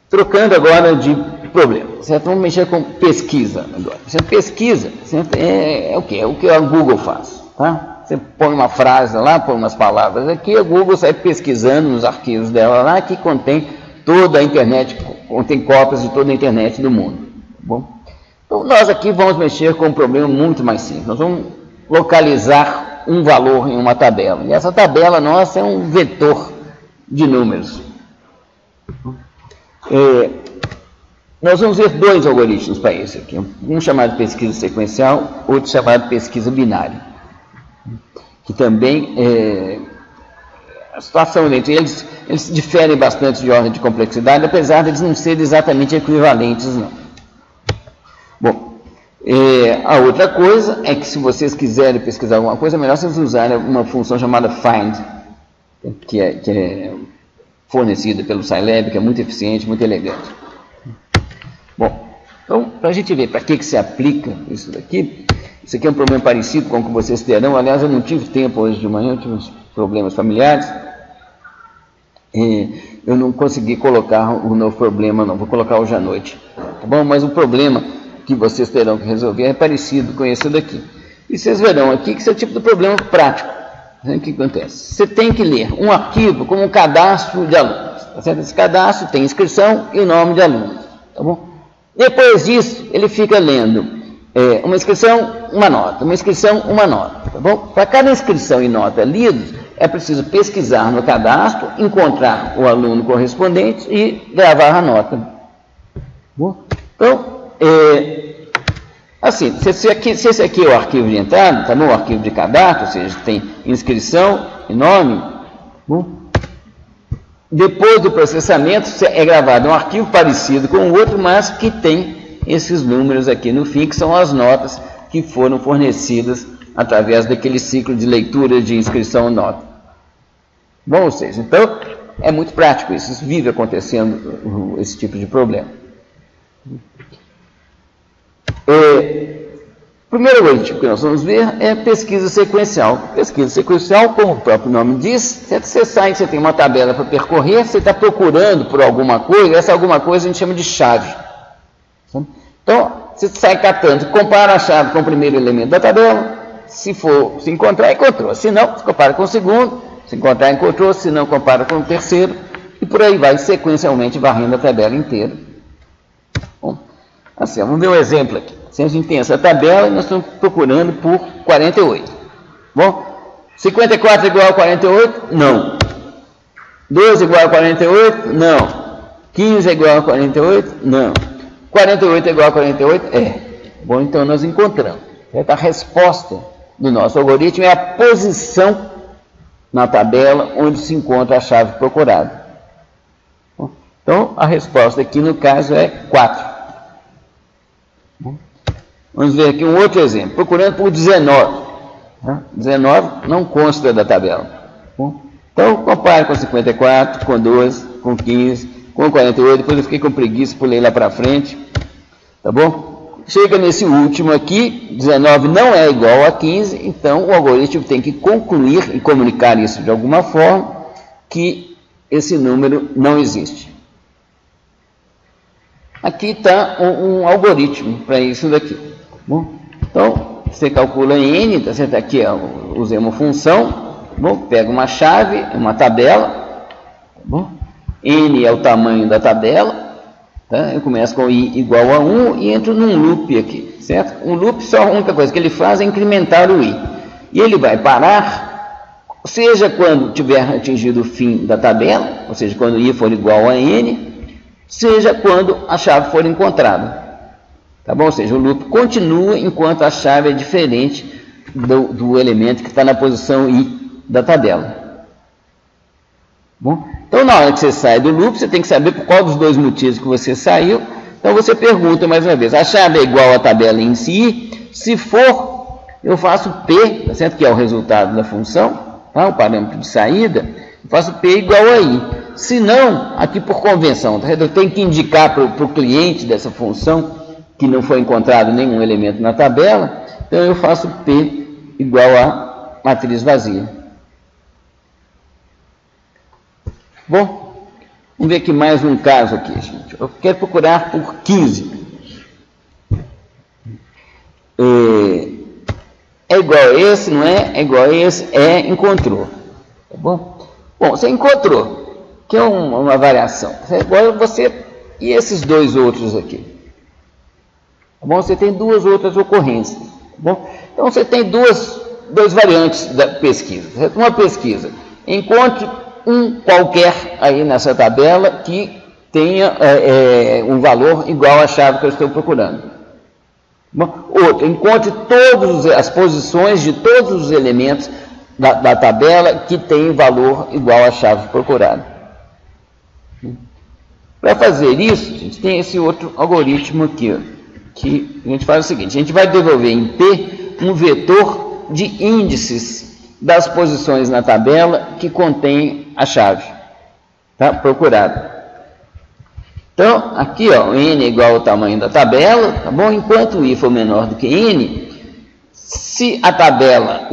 Trocando agora de problema, certo? Vamos mexer com pesquisa agora. Você pesquisa, certo? É o quê? É o que a Google faz, tá? Você põe uma frase lá, põe umas palavras aqui, a Google sai pesquisando nos arquivos dela lá, que contém toda a internet, contém cópias de toda a internet do mundo. Tá bom? Então, nós aqui vamos mexer com um problema muito mais simples. Nós vamos localizar um valor em uma tabela. E essa tabela nossa é um vetor de números. Nós vamos ver dois algoritmos para isso aqui. Um chamado pesquisa sequencial, outro chamado pesquisa binária. Que também, a situação entre eles diferem bastante de ordem de complexidade, apesar de eles não serem exatamente equivalentes, não. Bom, a outra coisa é que se vocês quiserem pesquisar alguma coisa, é melhor vocês usarem uma função chamada find, que é fornecida pelo Scilab, que é muito eficiente, muito elegante. Bom, então, para a gente ver para que se aplica isso daqui, isso aqui é um problema parecido com o que vocês terão. Aliás, eu não tive tempo hoje de manhã, eu tive uns problemas familiares, e eu não consegui colocar o novo problema, não, vou colocar hoje à noite, tá bom? Mas o problema que vocês terão que resolver é parecido com esse daqui. E vocês verão aqui que esse é o tipo de problema prático. O que acontece? Você tem que ler um arquivo como um cadastro de alunos. Tá certo? Esse cadastro tem inscrição e o nome de alunos. Tá bom? Depois disso, ele fica lendo uma inscrição, uma nota, uma inscrição, uma nota. Tá bom? Para cada inscrição e nota lidos, é preciso pesquisar no cadastro, encontrar o aluno correspondente e gravar a nota. Tá bom? Então, assim, se esse aqui é o arquivo de entrada, tá bom? O arquivo de cadastro, ou seja, tem inscrição e nome, bom? Depois do processamento é gravado um arquivo parecido com o outro, mas que tem esses números aqui no fim, que são as notas que foram fornecidas através daquele ciclo de leitura de inscrição e nota. Bom, ou seja, então é muito prático isso vive acontecendo esse tipo de problema. O primeiro algoritmo que nós vamos ver é pesquisa sequencial. Pesquisa sequencial, como o próprio nome diz, você sai, você tem uma tabela para percorrer, você está procurando por alguma coisa, essa alguma coisa a gente chama de chave. Então, você sai catando, compara a chave com o primeiro elemento da tabela, se encontrar, encontrou. Se não, você compara com o segundo, se encontrar, encontrou, se não, compara com o terceiro, e por aí vai, sequencialmente, varrendo a tabela inteira. Bom, assim, vamos ver um exemplo aqui. Se a gente tem essa tabela, nós estamos procurando por 48. Bom, 54 é igual a 48? Não. 12 é igual a 48? Não. 15 é igual a 48? Não. 48 é igual a 48? É. Bom, então nós encontramos. A resposta do nosso algoritmo é a posição na tabela onde se encontra a chave procurada. Bom, então, a resposta aqui no caso é 4. Bom, vamos ver aqui um outro exemplo. Procurando por 19. 19 não consta da tabela. Bom, então, compare com 54, com 12, com 15, com 48. Depois eu fiquei com preguiça, pulei lá para frente. Tá bom? Chega nesse último aqui, 19 não é igual a 15, então o algoritmo tem que concluir e comunicar isso de alguma forma, que esse número não existe. Aqui está um algoritmo para isso daqui. Bom, então, você calcula em n, tá certo? Aqui usei uma função, bom, pega uma chave, uma tabela, bom, n é o tamanho da tabela, tá? Eu começo com i igual a 1 e entro num loop aqui, certo? Um loop, só a única coisa que ele faz é incrementar o i. E ele vai parar, seja quando tiver atingido o fim da tabela, ou seja, quando i for igual a n, seja quando a chave for encontrada. Tá bom? Ou seja, o loop continua enquanto a chave é diferente do elemento que está na posição i da tabela. Bom, então, na hora que você sai do loop, você tem que saber por qual dos dois motivos que você saiu. Então, você pergunta mais uma vez, a chave é igual à tabela em si? Se for, eu faço P, tá certo? Que é o resultado da função, tá? O parâmetro de saída, eu faço P igual a I. Se não, aqui por convenção, tá? Eu tenho que indicar para o cliente dessa função que não foi encontrado nenhum elemento na tabela, então eu faço P igual a matriz vazia. Bom, vamos ver aqui mais um caso aqui, gente. Eu quero procurar por 15. É igual a esse, não é? É igual a esse, encontrou. Tá bom? Bom, você encontrou, que é uma variação. Agora você, e esses dois outros aqui? Tá bom? Você tem duas outras ocorrências. Tá bom? Então você tem duas variantes da pesquisa. Uma pesquisa, encontre um qualquer aí nessa tabela que tenha um valor igual à chave que eu estou procurando. Outro, encontre todas as posições de todos os elementos da tabela que tem valor igual à chave procurada. Para fazer isso, a gente tem esse outro algoritmo aqui, ó, que a gente faz o seguinte: a gente vai devolver em P um vetor de índices das posições na tabela que contém a chave, tá? Procurada. Então, aqui, ó, n é igual ao tamanho da tabela, tá bom? Enquanto i for menor do que n, se a tabela,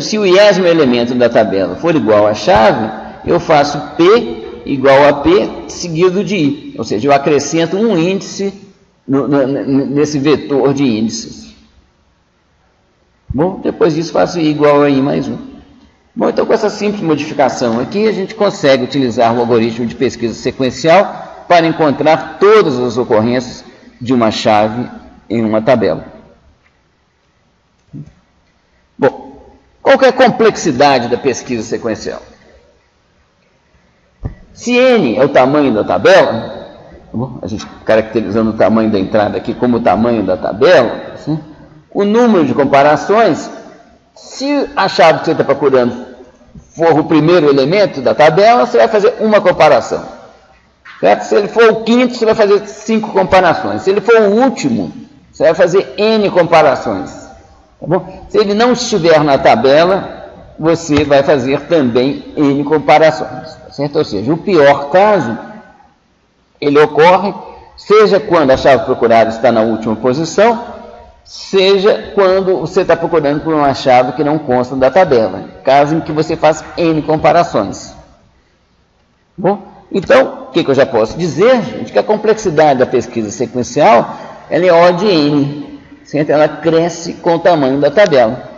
se o iésimo elemento da tabela for igual à chave, eu faço p igual a p seguido de i, ou seja, eu acrescento um índice nesse vetor de índices. Bom, depois disso faço i igual a i mais 1. Bom, então com essa simples modificação aqui, a gente consegue utilizar o algoritmo de pesquisa sequencial para encontrar todas as ocorrências de uma chave em uma tabela. Bom, qual que é a complexidade da pesquisa sequencial? Se n é o tamanho da tabela, a gente caracterizando o tamanho da entrada aqui como o tamanho da tabela, assim, o número de comparações, se a chave que você está procurando for o primeiro elemento da tabela, você vai fazer uma comparação. Certo? Se ele for o quinto, você vai fazer 5 comparações. Se ele for o último, você vai fazer n comparações. Tá bom? Se ele não estiver na tabela, você vai fazer também n comparações. Tá certo? Ou seja, o pior caso, ele ocorre, seja quando a chave procurada está na última posição, seja quando você está procurando por uma chave que não consta da tabela, caso em que você faça n comparações. Bom, então, o que eu já posso dizer, gente, que a complexidade da pesquisa sequencial ela é O de n, certo? Ela cresce com o tamanho da tabela.